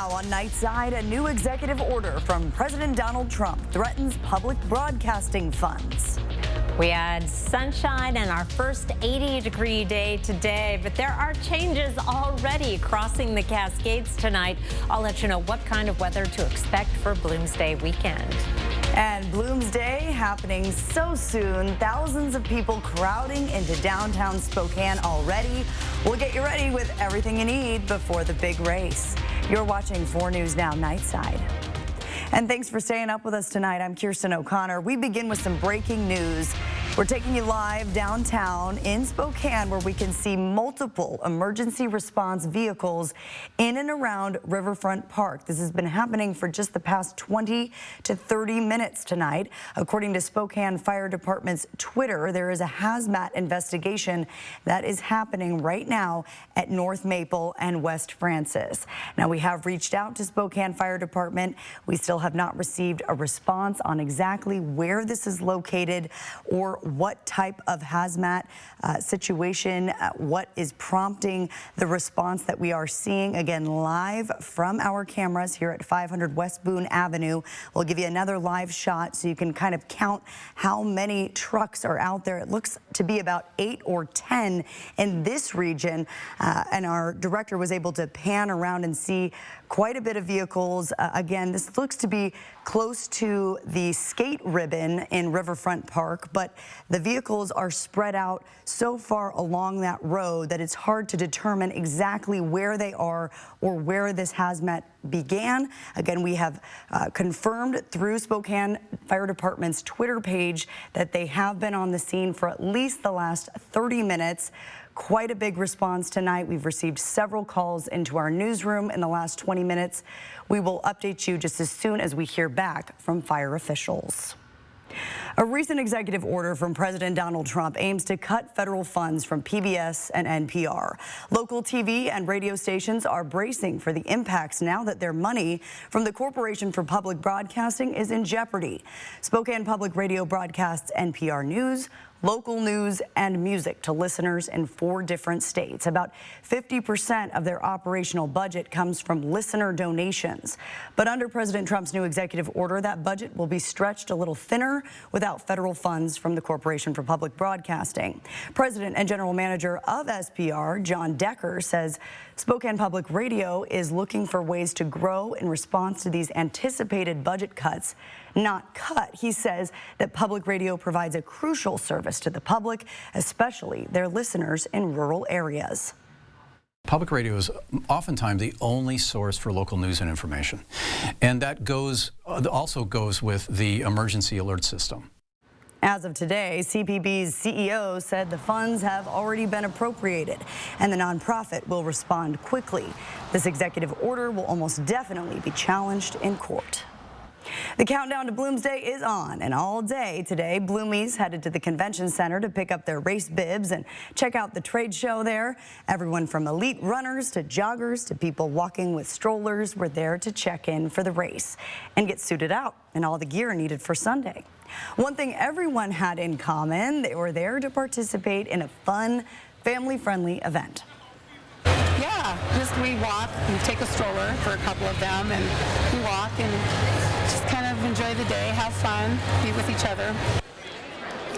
On Nightside, a new executive order from President Donald Trump threatens public broadcasting funds. We had sunshine and our first 80-degree day today, but there are changes already crossing the Cascades tonight. I'll let you know what kind of weather to expect for Bloomsday weekend. And Bloomsday happening so soon. Thousands of people crowding into downtown Spokane already. We'll get you ready with everything you need before the big race. You're watching 4 News Now Nightside. And thanks for staying up with us tonight. I'm Kirsten O'Connor. We begin with some breaking news. We're taking you live downtown in Spokane, where we can see multiple emergency response vehicles in and around Riverfront Park. This has been happening for just the past 20 to 30 minutes tonight. According to Spokane Fire Department's Twitter, there is a hazmat investigation that is happening right now at North Maple and West Francis. Now, we have reached out to Spokane Fire Department. We still have not received a response on exactly where this is located or what type of hazmat situation, what is prompting the response that we are seeing. Again, live from our cameras here at 500 West Boone Avenue. We'll give you another live shot so you can kind of count how many trucks are out there. It looks to be about 8 or 10 in this region, and our director was able to pan around and see quite a bit of vehicles. Again, this looks to be close to the skate ribbon in Riverfront Park, but the vehicles are spread out so far along that road that it's hard to determine exactly where they are or where this hazmat began. Again, we have confirmed through Spokane Fire Department's Twitter page that they have been on the scene for at least the last 30 minutes. Quite a big response tonight. We've received several calls into our newsroom in the last 20 minutes. We will update you just as soon as we hear back from fire officials. A recent executive order from President Donald Trump aims to cut federal funds from PBS and NPR. Local TV and radio stations are bracing for the impacts now that their money from the Corporation for Public Broadcasting is in jeopardy. Spokane Public Radio broadcasts NPR News, local news, and music to listeners in 4 different states. About 50% of their operational budget comes from listener donations. But under President Trump's new executive order, that budget will be stretched a little thinner without federal funds from the Corporation for Public Broadcasting. President and General Manager of SPR, John Decker, says Spokane Public Radio is looking for ways to grow in response to these anticipated budget cuts. Not cut. He says that public radio provides a crucial service to the public, especially their listeners in rural areas. Public radio is oftentimes the only source for local news and information. And that also goes with the emergency alert system. As of today, CPB's CEO said the funds have already been appropriated and the nonprofit will respond quickly. This executive order will almost definitely be challenged in court. The countdown to Bloomsday is on, and all day today, Bloomies headed to the convention center to pick up their race bibs and check out the trade show there. Everyone from elite runners to joggers to people walking with strollers were there to check in for the race and get suited out in all the gear needed for Sunday. One thing everyone had in common, they were there to participate in a fun, family-friendly event. Yeah, just we walk, we take a stroller for a couple of them, and we walk and just kind of enjoy the day, have fun, be with each other.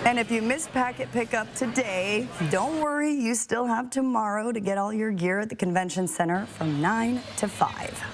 And if you missed packet pickup today, don't worry, you still have tomorrow to get all your gear at the convention center from 9 to 5.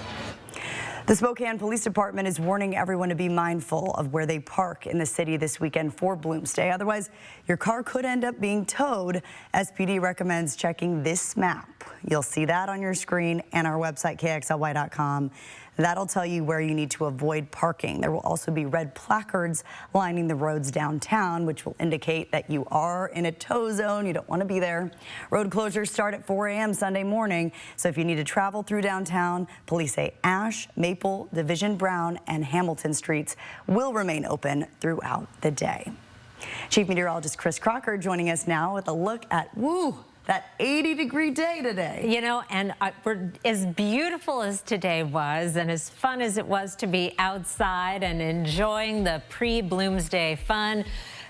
The Spokane Police Department is warning everyone to be mindful of where they park in the city this weekend for Bloomsday. Otherwise, your car could end up being towed. SPD recommends checking this map. You'll see that on your screen and our website, kxly.com. That'll tell you where you need to avoid parking. There will also be red placards lining the roads downtown, which will indicate that you are in a tow zone. You don't want to be there. Road closures start at 4 a.m. Sunday morning. So if you need to travel through downtown, police say Ash, Maple, Division Brown, and Hamilton streets will remain open throughout the day. Chief Meteorologist Chris Crocker joining us now with a look at, that 80-degree day today. You know, and as beautiful as today was and as fun as it was to be outside and enjoying the pre-Bloomsday fun,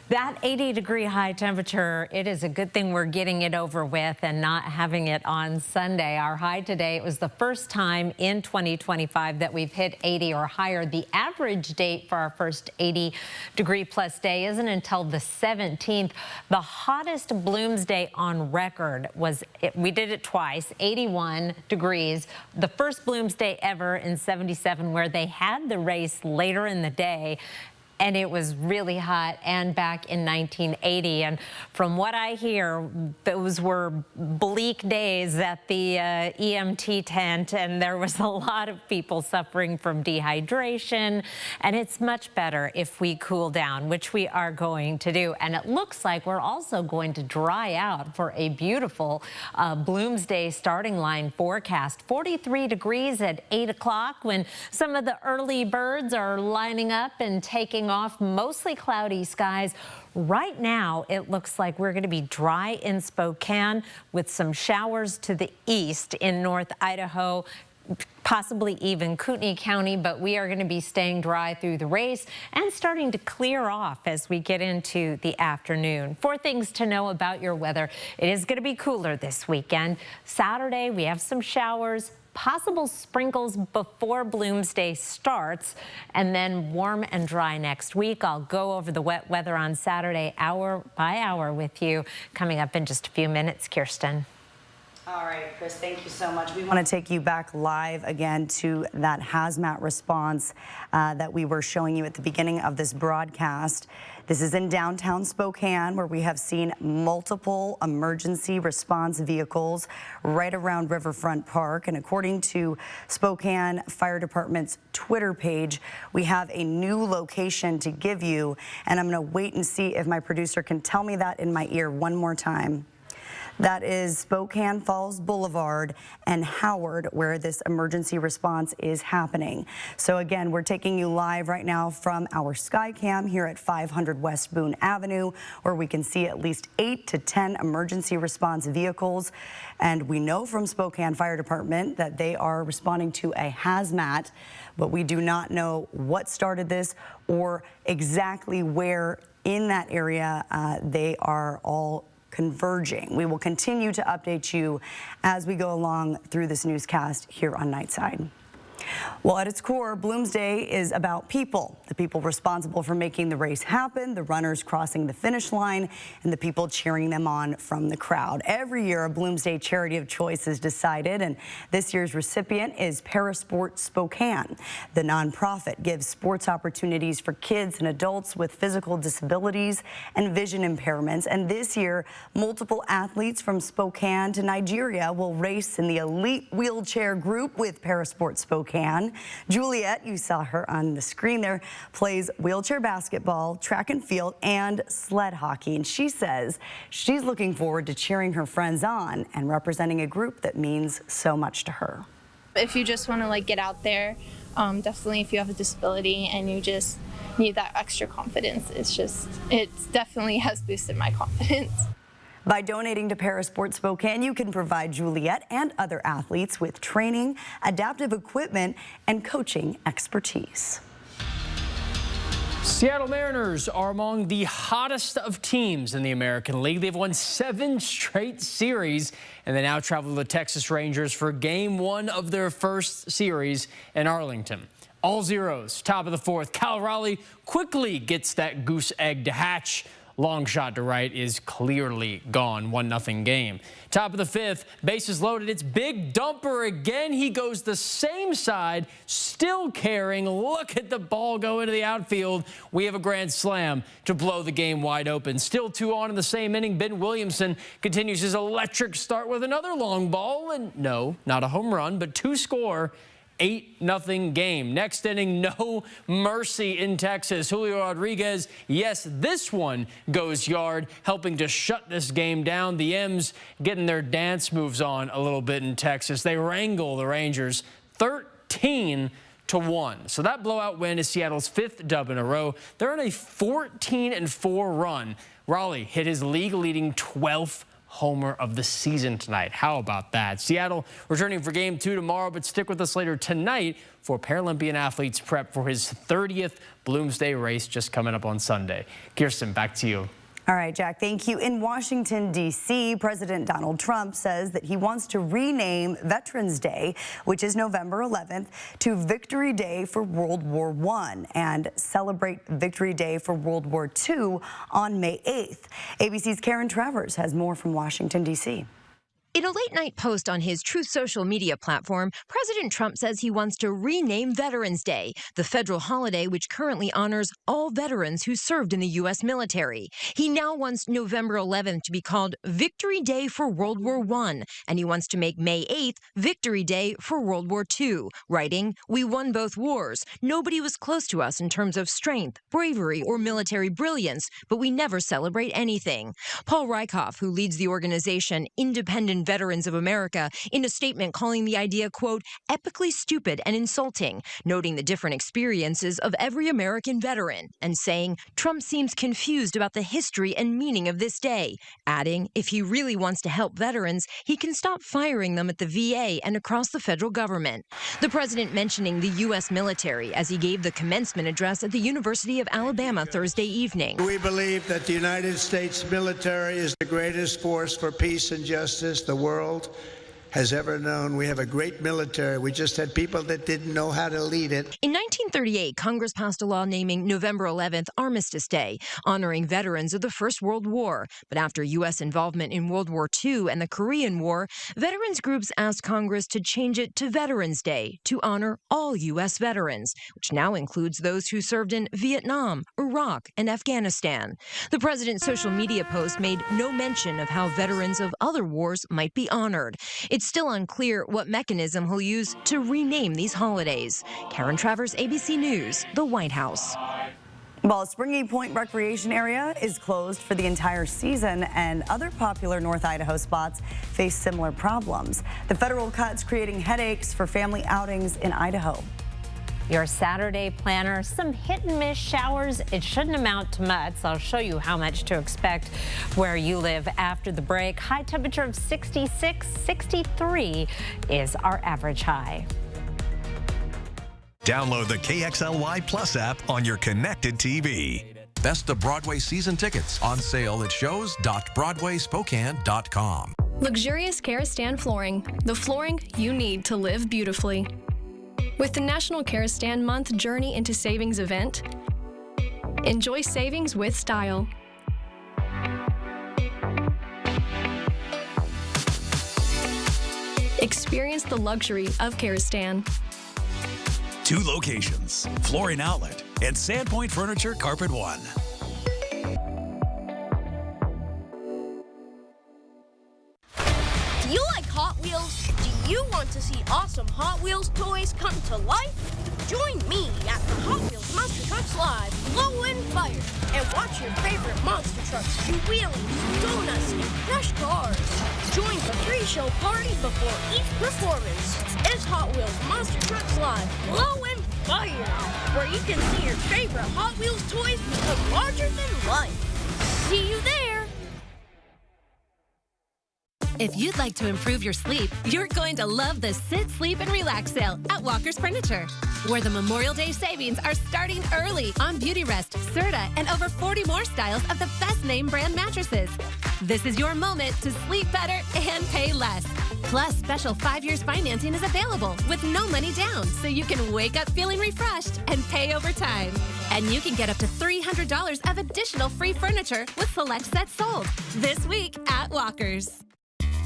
That 80-degree high temperature, it is a good thing we're getting it over with and not having it on Sunday. Our high today, it was the first time in 2025 that we've hit 80 or higher. The average date for our first 80-degree plus day isn't until the 17th. The hottest Blooms Day on record was, we did it twice, 81 degrees. The first Blooms Day ever in 77, where they had the race later in the day. And it was really hot, and back in 1980. And from what I hear, those were bleak days at the EMT tent, and there was a lot of people suffering from dehydration. And it's much better if we cool down, which we are going to do. And it looks like we're also going to dry out for a beautiful Blooms Day starting line forecast. 43 degrees at 8 o'clock when some of the early birds are lining up and taking off. Mostly cloudy skies. Right now, it looks like we're going to be dry in Spokane with some showers to the east in North Idaho, possibly even Kootenai County, but we are going to be staying dry through the race and starting to clear off as we get into the afternoon. 4 things to know about your weather. It is going to be cooler this weekend. Saturday, we have some showers, possible sprinkles before Blooms Day starts, and then warm and dry next week. I'll go over the wet weather on Saturday hour by hour with you coming up in just a few minutes. Kirsten. All right, Chris, thank you so much. We want to take you back live again to that hazmat response that we were showing you at the beginning of this broadcast. This is in downtown Spokane, where we have seen multiple emergency response vehicles right around Riverfront Park. And according to Spokane Fire Department's Twitter page, we have a new location to give you. And I'm going to wait and see if my producer can tell me that in my ear one more time. That is Spokane Falls Boulevard and Howard, where this emergency response is happening. So again, we're taking you live right now from our Skycam here at 500 West Boone Avenue, where we can see at least 8 to 10 emergency response vehicles. And we know from Spokane Fire Department that they are responding to a hazmat, but we do not know what started this or exactly where in that area they are all converging. We will continue to update you as we go along through this newscast here on Nightside. Well, at its core, Blooms Day is about people, the people responsible for making the race happen, the runners crossing the finish line, and the people cheering them on from the crowd. Every year, a Blooms Day charity of choice is decided, and this year's recipient is Parasport Spokane. The nonprofit gives sports opportunities for kids and adults with physical disabilities and vision impairments. And this year, multiple athletes from Spokane to Nigeria will race in the elite wheelchair group with Parasport Spokane. Juliet, you saw her on the screen there, plays wheelchair basketball, track and field, and sled hockey. And she says she's looking forward to cheering her friends on and representing a group that means so much to her. If you just want to get out there, definitely if you have a disability and you just need that extra confidence, it definitely has boosted my confidence. By donating to Parasport Spokane, you can provide Juliet and other athletes with training, adaptive equipment, and coaching expertise. Seattle Mariners are among the hottest of teams in the American League. They've won 7 straight series, and they now travel to the Texas Rangers for Game 1 of their first series in Arlington. All zeros, top of the 4th. Cal Raleigh quickly gets that goose egg to hatch. Long shot to right is clearly gone. 1-0 game. Top of the 5th, bases loaded. It's Big Dumper again. He goes the same side, still carrying. Look at the ball go into the outfield. We have a grand slam to blow the game wide open. Still 2 on in the same inning. Ben Williamson continues his electric start with another long ball. And no, not a home run, but 2 score. 8-0 game. Next inning, no mercy in Texas. Julio Rodriguez, yes, this one goes yard, helping to shut this game down. The M's getting their dance moves on a little bit in Texas. They wrangle the Rangers 13-1. So that blowout win is Seattle's 5th dub in a row. They're on a 14-4 run. Raleigh hit his league-leading 12th homer of the season tonight. How about that? Seattle returning for Game 2 tomorrow, but stick with us later tonight for Paralympian athletes prep for his 30th Bloomsday race just coming up on Sunday. Kirsten, back to you. All right, Jack, thank you. In Washington, D.C., President Donald Trump says that he wants to rename Veterans Day, which is November 11th, to Victory Day for World War I and celebrate Victory Day for World War II on May 8th. ABC's Karen Travers has more from Washington, D.C. In a late-night post on his Truth social media platform, President Trump says he wants to rename Veterans Day, the federal holiday which currently honors all veterans who served in the U.S. military. He now wants November 11th to be called Victory Day for World War I, and he wants to make May 8th Victory Day for World War II, writing, "We won both wars. Nobody was close to us in terms of strength, bravery, or military brilliance, but we never celebrate anything." Paul Reichhoff, who leads the organization Independent Veterans of America, in a statement calling the idea, quote, epically stupid and insulting, noting the different experiences of every American veteran, and saying Trump seems confused about the history and meaning of this day, adding if he really wants to help veterans, he can stop firing them at the VA and across the federal government. The president mentioning the U.S. military as he gave the commencement address at the University of Alabama Thursday evening. We believe that the United States military is the greatest force for peace and justice the world has ever known. We have a great military. We just had people that didn't know how to lead it. In 1938, Congress passed a law naming November 11th Armistice Day, honoring veterans of the First World War. But after U.S. involvement in World War II and the Korean War, veterans groups asked Congress to change it to Veterans Day to honor all U.S. veterans, which now includes those who served in Vietnam, Iraq, and Afghanistan. The president's social media post made no mention of how veterans of other wars might be honored. It's still unclear what mechanism he'll use to rename these holidays. Karen Travers, ABC News, the White House. Well, Springy Point Recreation Area is closed for the entire season, and other popular North Idaho spots face similar problems. The federal cut's creating headaches for family outings in Idaho. Your Saturday planner, some hit and miss showers. It shouldn't amount to much. I'll show you how much to expect where you live after the break. High temperature of 66, 63 is our average high. Download the KXLY Plus app on your connected TV. Best of Broadway season tickets on sale at shows.broadwayspokane.com. Luxurious Karastan flooring, the flooring you need to live beautifully. With the National Karastan Month Journey into Savings event, enjoy savings with style. Experience the luxury of Karastan. 2 locations, Flooring Outlet and Sandpoint Furniture Carpet One. Do you like Hot Wheels? Do you want to see awesome Hot Wheels toys come to life? Join me at the Hot Wheels Monster Trucks Live Blow and Fire and watch your favorite monster trucks do wheelies, donuts, and crush cars. Join the pre-show party before each performance. It's Hot Wheels Monster Trucks Live Blow and Fire, where you can see your favorite Hot Wheels toys become larger than life. See you there! If you'd like to improve your sleep, you're going to love the Sit, Sleep, and Relax sale at Walker's Furniture, where the Memorial Day savings are starting early on Beauty Rest, Serta, and over 40 more styles of the best name brand mattresses. This is your moment to sleep better and pay less. Plus, special 5 years financing is available with no money down, so you can wake up feeling refreshed and pay over time. And you can get up to $300 of additional free furniture with select sets sold this week at Walker's.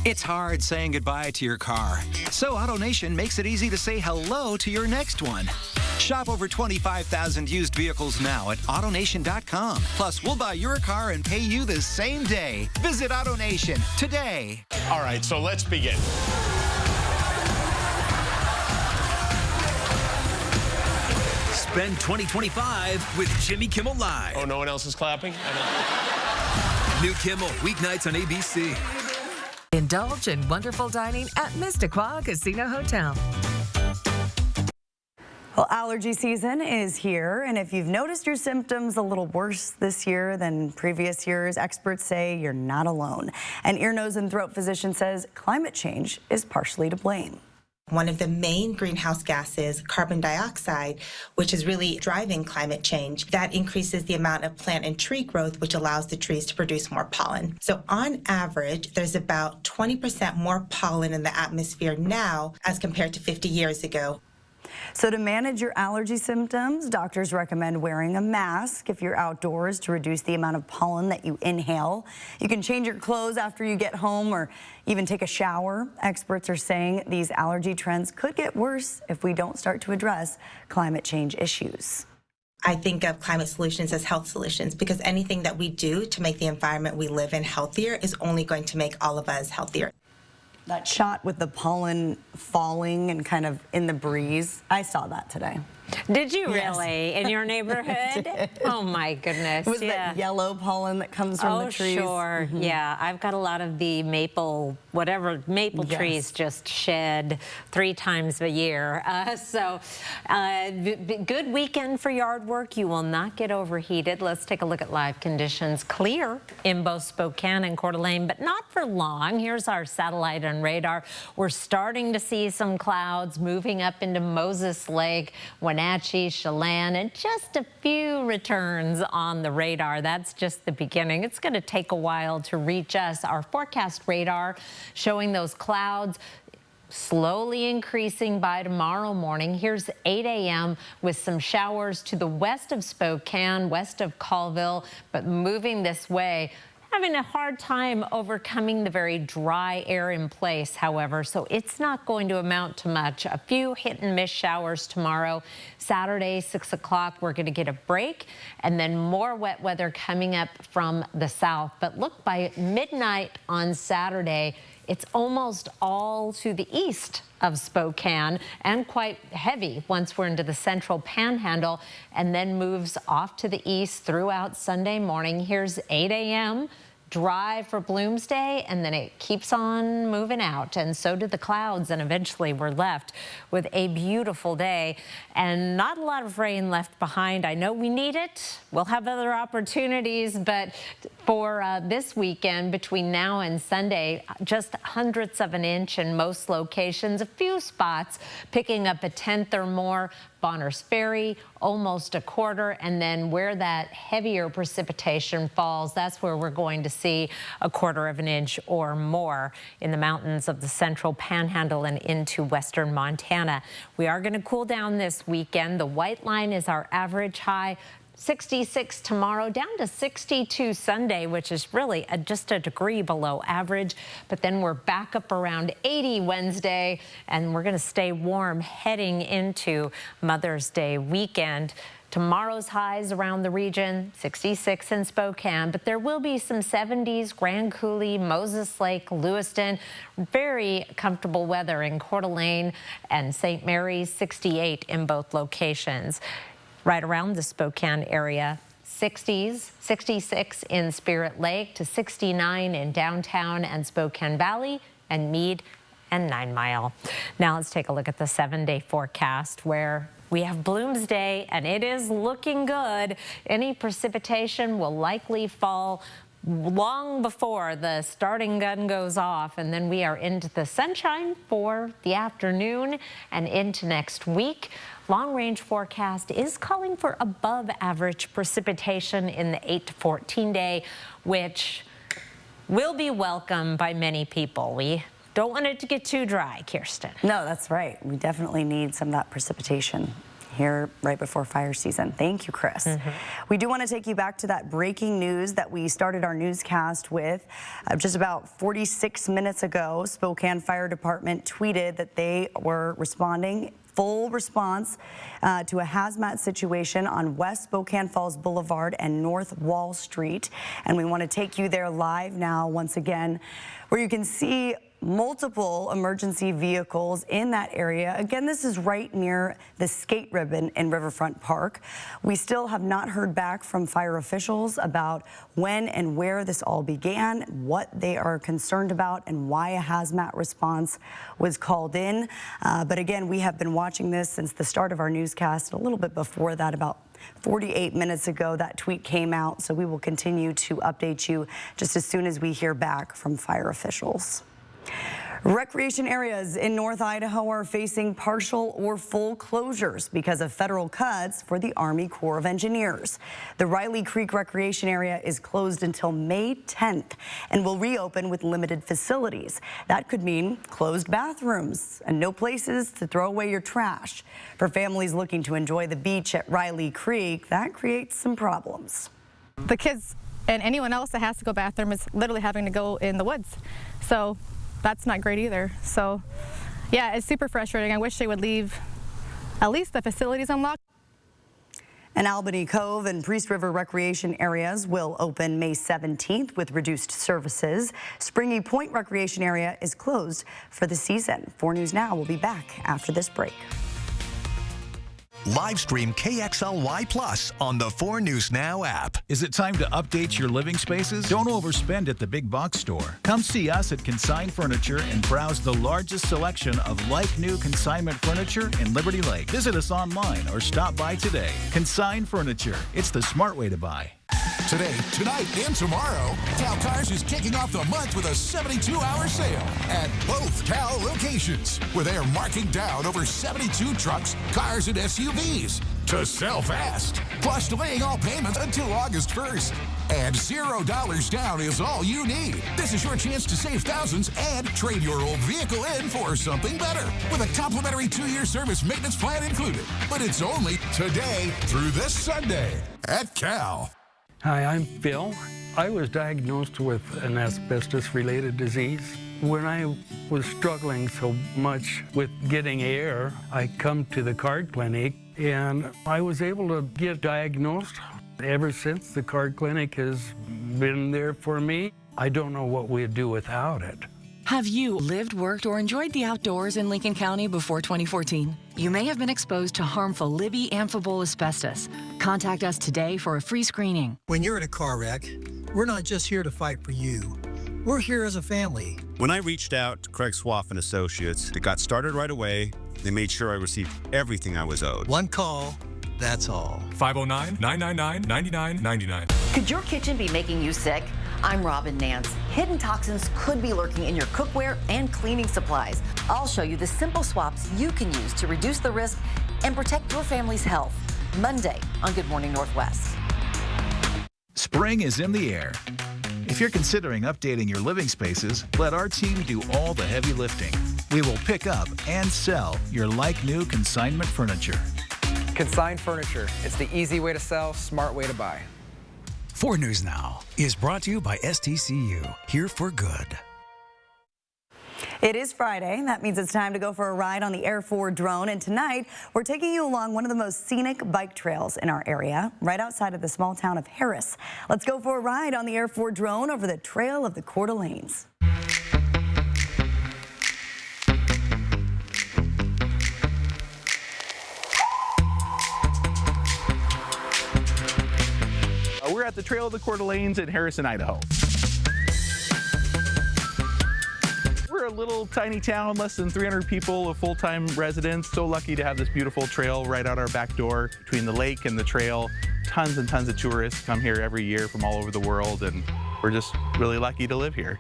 It's hard saying goodbye to your car, so AutoNation makes it easy to say hello to your next one. Shop over 25,000 used vehicles now at AutoNation.com. Plus, we'll buy your car and pay you the same day. Visit AutoNation today. All right, so let's begin. Spend 2025 with Jimmy Kimmel Live. Oh, no one else is clapping? New Kimmel, weeknights on ABC. Indulge in wonderful dining at Mistaqua Casino Hotel. Well, allergy season is here, and if you've noticed your symptoms a little worse this year than previous years, experts say you're not alone. An ear, nose, and throat physician says climate change is partially to blame. One of the main greenhouse gases, carbon dioxide, which is really driving climate change, that increases the amount of plant and tree growth, which allows the trees to produce more pollen. So on average, there's about 20% more pollen in the atmosphere now as compared to 50 years ago. So to manage your allergy symptoms, doctors recommend wearing a mask if you're outdoors to reduce the amount of pollen that you inhale. You can change your clothes after you get home or even take a shower. Experts are saying these allergy trends could get worse if we don't start to address climate change issues. I think of climate solutions as health solutions because anything that we do to make the environment we live in healthier is only going to make all of us healthier. That shot with the pollen falling and kind of in the breeze, I saw that today. Did you Yes. really? In your neighborhood? Oh my goodness. Was that yellow pollen that comes from the trees? Oh, sure. Yeah, I've got a lot of the maple, whatever, maple Yes. trees just shed 3 times a year. Good weekend for yard work. You will not get overheated. Let's take a look at live conditions. Clear in both Spokane and Coeur d'Alene, but not for long. Here's our satellite and radar. We're starting to see some clouds moving up into Moses Lake, Wenatchee, Chelan, and just a few returns on the radar. That's just the beginning. It's going to take a while to reach us. Our forecast radar showing those clouds slowly increasing by tomorrow morning. Here's 8 a.m. with some showers to the west of Spokane, west of Colville, but moving this way. Having a hard time overcoming the very dry air in place, however, so it's not going to amount to much. A few hit and miss showers tomorrow. Saturday, 6 o'clock, we're going to get a break, and then more wet weather coming up from the south. But look, by midnight on Saturday, it's almost all to the east of Spokane and quite heavy once we're into the central panhandle, and then moves off to the east throughout Sunday morning. Here's 8 a.m. dry for Bloomsday, and then it keeps on moving out, and so do the clouds, and eventually we're left with a beautiful day and not a lot of rain left behind. I know we need it. We'll have other opportunities, but for this weekend, between now and Sunday, just hundredths of an inch in most locations, a few spots picking up a tenth or more. Bonners Ferry, almost a quarter, and then where that heavier precipitation falls, that's where we're going to see a quarter of an inch or more in the mountains of the central panhandle and into western Montana. We are going to cool down this weekend. The white line is our average high. 66 tomorrow, down to 62 Sunday, which is really just a degree below average. But then we're back up around 80 Wednesday, and we're going to stay warm heading into Mother's Day weekend. Tomorrow's highs around the region, 66 in Spokane, but there will be some 70s, Grand Coulee, Moses Lake, Lewiston. Very comfortable weather in Coeur d'Alene and St. Mary's, 68 in both locations. Right around the Spokane area, 60s, 66 in Spirit Lake to 69 in downtown and Spokane Valley and Meade and 9 Mile. Now let's take a look at the 7-day forecast where we have Bloomsday and it is looking good. Any precipitation will likely fall long before the starting gun goes off, and then we are into the sunshine for the afternoon and into next week. Long-range forecast is calling for above average precipitation in the 8 to 14 day, which will be welcome by many people. We don't want it to get too dry, Kirsten. No, that's right. We definitely need some of that precipitation here right before fire season. Thank you, Chris. We do want to take you back to that breaking news that we started our newscast with. Just about 46 minutes ago, Spokane Fire Department tweeted that they were responding full response to a hazmat situation on West Spokane Falls Boulevard and North Wall Street. And we want to take you there live now once again, where you can see multiple emergency vehicles in that area. Again, this is right near the skate ribbon in Riverfront Park. We still have not heard back from fire officials about when and where this all began, what they are concerned about, and why a hazmat response was called in. But again, we have been watching this since the start of our newscast. A little bit before that, about 48 minutes ago, that tweet came out. So we will continue to update you just as soon as we hear back from fire officials. Recreation areas in North Idaho are facing partial or full closures because of federal cuts for the Army Corps of Engineers. The Riley Creek Recreation Area is closed until May 10th and will reopen with limited facilities. That could mean closed bathrooms and no places to throw away your trash. For families looking to enjoy the beach at Riley Creek, that creates some problems. The kids and anyone else that has to go bathroom is literally having to go in the woods. So that's not great either. So yeah, it's super frustrating. I wish they would leave at least the facilities unlocked. And Albany Cove and Priest River recreation areas will open May 17th with reduced services. Springy Point recreation area is closed for the season. 4 News Now will be back after this break. Live stream KXLY Plus on the 4 News Now app. Is it time to update your living spaces? Don't overspend at the big box store. Come see us at Consign Furniture and browse the largest selection of like-new consignment furniture in Liberty Lake. Visit us online or stop by today. Consign Furniture. It's the smart way to buy. Today, tonight, and tomorrow, Cal Cars is kicking off the month with a 72-hour sale at both Cal locations, where they are marking down over 72 trucks, cars, and SUVs to sell fast, plus delaying all payments until August 1st. And $0 down is all you need. This is your chance to save thousands and trade your old vehicle in for something better with a complimentary 2-year service maintenance plan included. But it's only today through this Sunday at Cal. Hi, I'm Bill. I was diagnosed with an asbestos-related disease. When I was struggling so much with getting air, I come to the card clinic and I was able to get diagnosed. Ever since, the card clinic has been there for me. I don't know what we'd do without it. Have you lived, worked, or enjoyed the outdoors in Lincoln County before 2014? You may have been exposed to harmful Libby amphibole asbestos. Contact us today for a free screening. When you're in a car wreck, we're not just here to fight for you. We're here as a family. When I reached out to Craig Swaff and Associates, it got started right away. They made sure I received everything I was owed. One call, that's all. 509-999-9999. Could your kitchen be making you sick? I'm Robin Nance. Hidden toxins could be lurking in your cookware and cleaning supplies. I'll show you the simple swaps you can use to reduce the risk and protect your family's health. Monday on Good Morning Northwest. Spring is in the air. If you're considering updating your living spaces, let our team do all the heavy lifting. We will pick up and sell your like-new consignment furniture. Consign Furniture. It's the easy way to sell, smart way to buy. 4 News Now is brought to you by STCU, here for good. It is Friday. That means it's time to go for a ride on the Air 4 drone. And tonight, we're taking you along one of the most scenic bike trails in our area, right outside of the small town of Harris. Let's go for a ride on the Air 4 drone over the Trail of the Coeur d'Alenes. We're at the Trail of the Coeur d'Alenes in Harrison, Idaho. We're a little tiny town, less than 300 people, a full-time residents. So lucky to have this beautiful trail right out our back door between the lake and the trail. Tons and tons of tourists come here every year from all over the world, and we're just really lucky to live here.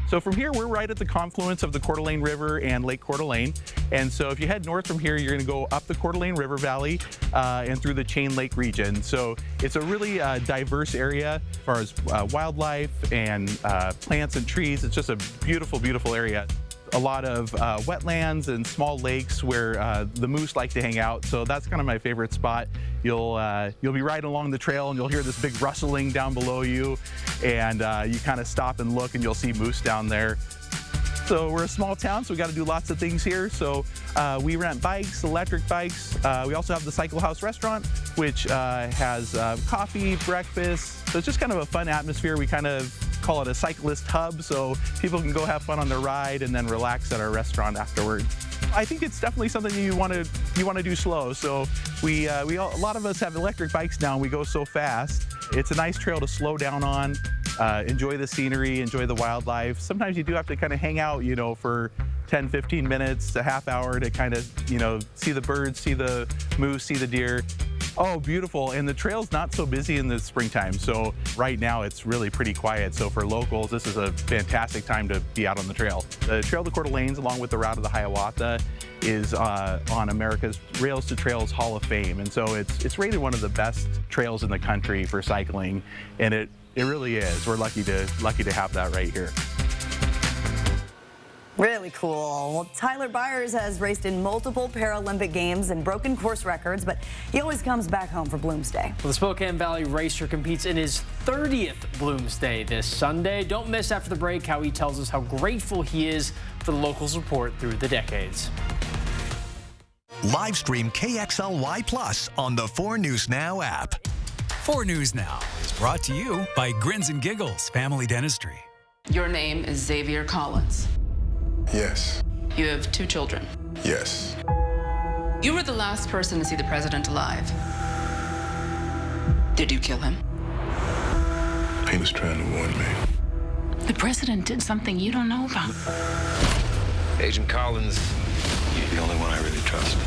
So from here, we're right at the confluence of the Coeur d'Alene River and Lake Coeur d'Alene. And so if you head north from here, you're going to go up the Coeur d'Alene River Valley and through the Chain Lake region. So it's a really diverse area as far as wildlife and plants and trees. It's just a beautiful, beautiful area. A lot of wetlands and small lakes where the moose like to hang out. So that's kind of my favorite spot. You'll be riding along the trail and you'll hear this big rustling down below you, and you kind of stop and look and you'll see moose down there. So we're a small town, so we got to do lots of things here. So we rent bikes, electric bikes. We also have the Cycle House restaurant, which has coffee, breakfast. So it's just kind of a fun atmosphere. We kind of call it a cyclist hub, so people can go have fun on their ride and then relax at our restaurant afterwards. I think it's definitely something you want to do slow. So a lot of us have electric bikes now, and we go so fast. It's a nice trail to slow down on, enjoy the scenery, enjoy the wildlife. Sometimes you do have to kind of hang out, for 10, 15 minutes, a half hour to kind of, see the birds, see the moose, see the deer. Oh, beautiful. And the trail's not so busy in the springtime. So right now it's really pretty quiet. So for locals, this is a fantastic time to be out on the trail. The Trail to Coeur d'Alene's, along with the Route of the Hiawatha, is on America's Rails to Trails Hall of Fame. And so it's rated one of the best trails in the country for cycling. And it really is. We're lucky to have that right here. Really cool. Well, Tyler Byers has raced in multiple Paralympic games and broken course records, but he always comes back home for Bloomsday. Well, the Spokane Valley racer competes in his 30th Bloomsday this Sunday. Don't miss after the break how he tells us how grateful he is for the local support through the decades. Live stream KXLY Plus on the 4 News Now app. 4 News Now is brought to you by Grins and Giggles Family Dentistry. Your name is Xavier Collins. Yes. You have 2 children. Yes. You were the last person to see the president alive. Did you kill him? He was trying to warn me. The president did something you don't know about. Agent Collins, you're the only one I really trust.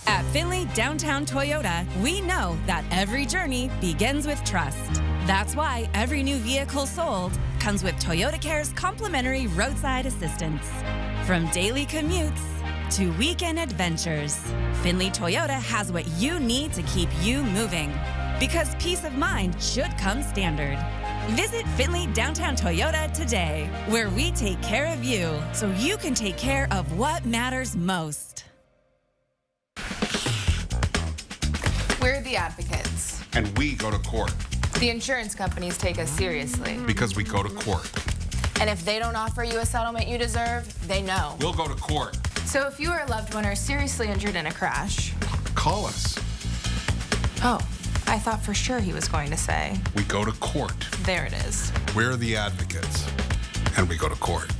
At Findlay Downtown Toyota, we know that every journey begins with trust. That's why every new vehicle sold comes with Toyota Care's complimentary roadside assistance. From daily commutes to weekend adventures, Findlay Toyota has what you need to keep you moving. Because peace of mind should come standard. Visit Findlay Downtown Toyota today, where we take care of you so you can take care of what matters most. We're the advocates. And we go to court. The insurance companies take us seriously. Because we go to court. And if they don't offer you a settlement you deserve, they know. We'll go to court. So if you or a loved one are seriously injured in a crash... Call us. Oh, I thought for sure he was going to say... We go to court. There it is. We're the advocates. And we go to court.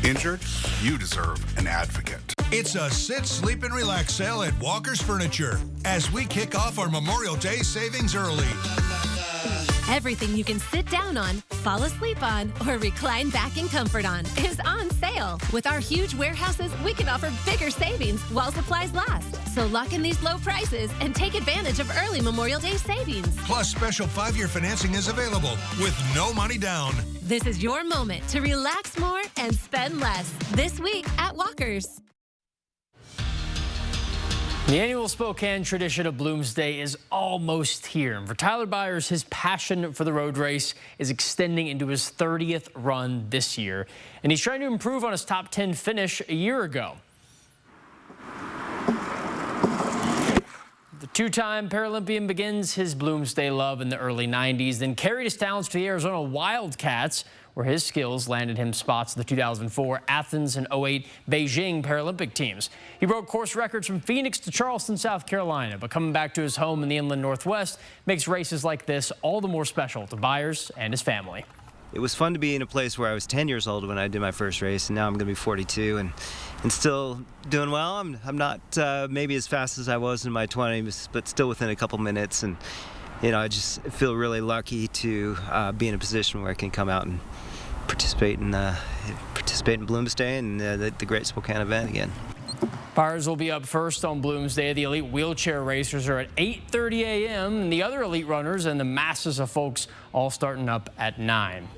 Injured? You deserve an advocate. It's a sit, sleep, and relax sale at Walker's Furniture as we kick off our Memorial Day savings early. Everything you can sit down on, fall asleep on, or recline back in comfort on is on sale. With our huge warehouses, we can offer bigger savings while supplies last. So lock in these low prices and take advantage of early Memorial Day savings. Plus, special 5-year financing is available with no money down. This is your moment to relax more and spend less this week at Walker's. The annual Spokane tradition of Bloomsday is almost here. And for Tyler Byers, his passion for the road race is extending into his 30th run this year. And he's trying to improve on his top 10 finish a year ago. The 2-time Paralympian begins his Bloomsday love in the early 90s, then carried his talents to the Arizona Wildcats, where his skills landed him spots in the 2004 Athens and 08 Beijing Paralympic teams. He broke course records from Phoenix to Charleston, South Carolina, but coming back to his home in the inland Northwest makes races like this all the more special to Byers and his family. It was fun to be in a place where I was 10 years old when I did my first race, and now I'm going to be 42 and still doing well. I'm not maybe as fast as I was in my 20s, but still within a couple minutes. And I just feel really lucky to be in a position where I can come out and participate in Bloomsday and the Great Spokane event again. Byers will be up first on Bloomsday. The elite wheelchair racers are at 8:30 a.m. and the other elite runners and the masses of folks all starting up at 9.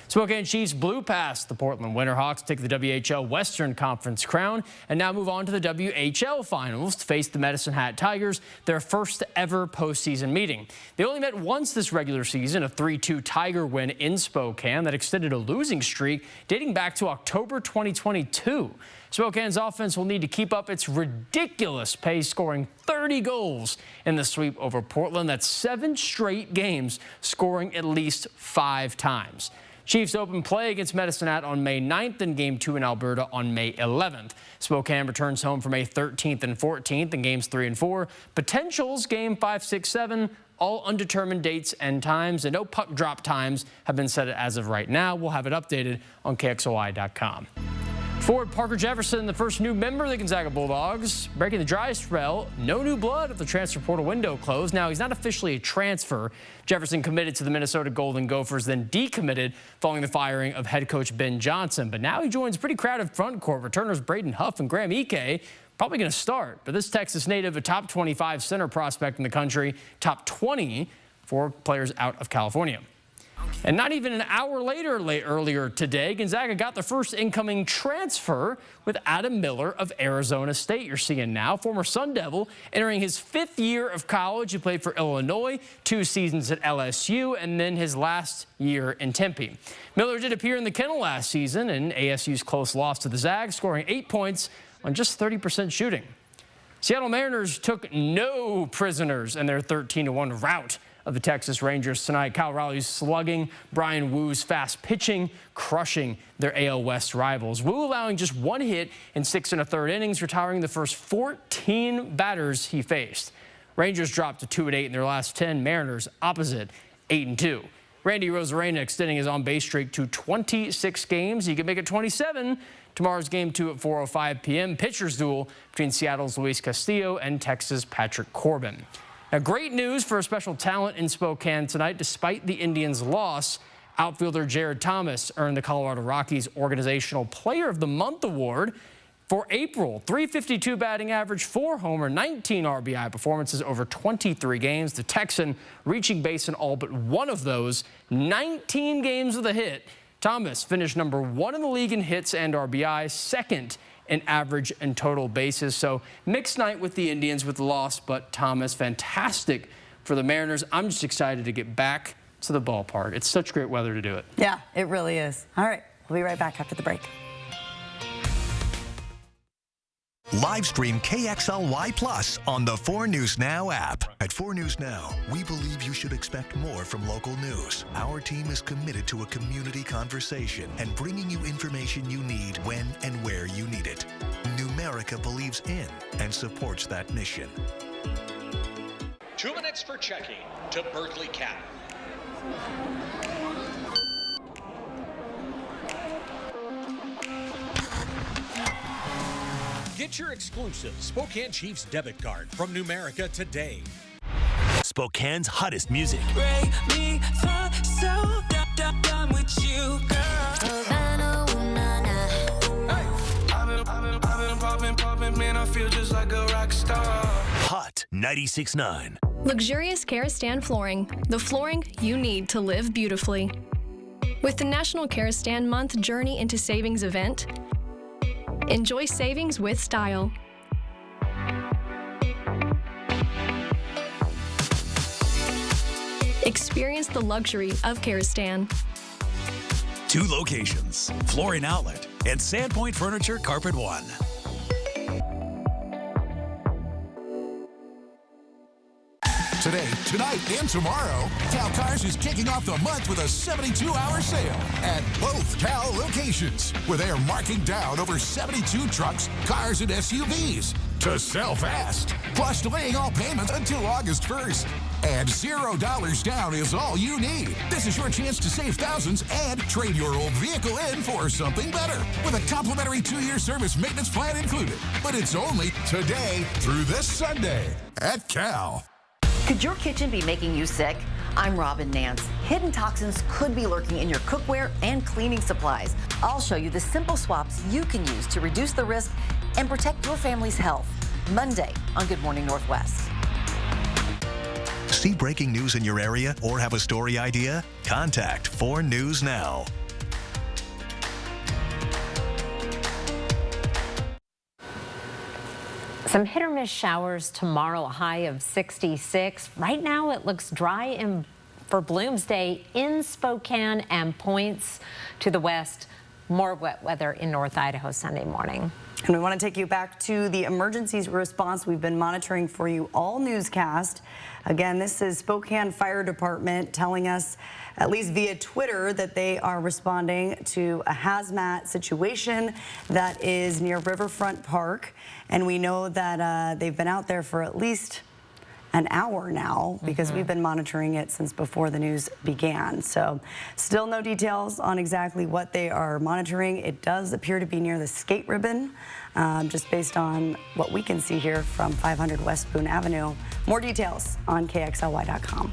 Spokane Chiefs blew past the Portland Winterhawks, take the WHL Western Conference crown, and now move on to the WHL finals to face the Medicine Hat Tigers, their first ever postseason meeting. They only met once this regular season, a 3-2 Tiger win in Spokane that extended a losing streak dating back to October 2022. Spokane's offense will need to keep up its ridiculous pace, scoring 30 goals in the sweep over Portland. That's 7 straight games, scoring at least 5 times. Chiefs open play against Medicine Hat on May 9th and Game 2 in Alberta on May 11th. Spokane returns home for May 13th and 14th in Games 3 and 4. Potentials Game 5, 6, 7. All undetermined dates and times, and no puck drop times have been set as of right now. We'll have it updated on KXOI.com. Forward Parker Jefferson, the first new member of the Gonzaga Bulldogs, breaking the dry spell. No new blood if the transfer portal window closed. Now, he's not officially a transfer. Jefferson committed to the Minnesota Golden Gophers, then decommitted following the firing of head coach Ben Johnson. But now he joins pretty crowded front court. Returners Braden Huff and Graham Ike probably going to start. But this Texas native, a top 25 center prospect in the country, top 20 for players out of California. And not even an hour earlier today, Gonzaga got the first incoming transfer with Adam Miller of Arizona State. You're seeing now, former Sun Devil, entering his 5th year of college. He played for Illinois, 2 seasons at LSU, and then his last year in Tempe. Miller did appear in the kennel last season in ASU's close loss to the Zags, scoring 8 points on just 30% shooting. Seattle Mariners took no prisoners in their 13-1 rout of the Texas Rangers tonight. Kyle Rowley's slugging, Brian Woo's fast pitching, crushing their AL West rivals. Woo allowing just 1 hit in 6 1/3 innings, retiring the first 14 batters he faced. Rangers dropped to 2-8 in their last 10. Mariners opposite, 8-2. Randy Rosarena extending his on-base streak to 26 games. He could make it 27. Tomorrow's Game 2 at 4:05 p.m. Pitchers duel between Seattle's Luis Castillo and Texas' Patrick Corbin. Now, great news for a special talent in Spokane tonight. Despite the Indians' loss, outfielder Jared Thomas earned the Colorado Rockies Organizational Player of the Month award for April. .352 batting average, 4 homer, 19 RBI performances over 23 games. The Texan reaching base in all but one of those, 19 games with a hit. Thomas finished number 1 in the league in hits and RBI, 2nd in average and total bases. So mixed night with the Indians with the loss, but Thomas fantastic for the Mariners. I'm just excited to get back to the ballpark. It's such great weather to do it. Yeah, it really is. All right, we'll be right back after the break. Live stream KXLY Plus on the 4 News Now app. At 4 News Now, we believe you should expect more from local news. Our team is committed to a community conversation and bringing you information you need when and where you need it. Numerica believes in and supports that mission. 2 minutes for checking to Berkeley County. Get your exclusive Spokane Chiefs debit card from Numerica today. Spokane's hottest music. Break me for so done with you, girl. I've been popping, man, I feel just like a rock star. Hot 96.9. Luxurious Karastan flooring, the flooring you need to live beautifully. With the National Karastan Month Journey into Savings event, enjoy savings with style. Experience the luxury of Karastan. 2 locations, Flooring Outlet and Sandpoint Furniture Carpet One. Today, tonight, and tomorrow, Cal Cars is kicking off the month with a 72-hour sale at both Cal locations, where they are marking down over 72 trucks, cars, and SUVs to sell fast, plus delaying all payments until August 1st. And $0 down is all you need. This is your chance to save thousands and trade your old vehicle in for something better with a complimentary 2-year service maintenance plan included. But it's only today through this Sunday at Cal. Could your kitchen be making you sick? I'm Robin Nance. Hidden toxins could be lurking in your cookware and cleaning supplies. I'll show you the simple swaps you can use to reduce the risk and protect your family's health. Monday on Good Morning Northwest. See breaking news in your area or have a story idea? Contact 4 News Now. Some hit or miss showers tomorrow, a high of 66. Right now it looks dry for Bloomsday in Spokane and points to the west. More wet weather in North Idaho Sunday morning. And we want to take you back to the emergencies response we've been monitoring for you all newscast. Again, this is Spokane Fire Department telling us, at least via Twitter, that they are responding to a hazmat situation that is near Riverfront Park. And we know that they've been out there for at least an hour now because we've been monitoring it since before the news began. So still no details on exactly what they are monitoring. It does appear to be near the skate ribbon, just based on what we can see here from 500 West Boone Avenue. More details on KXLY.com.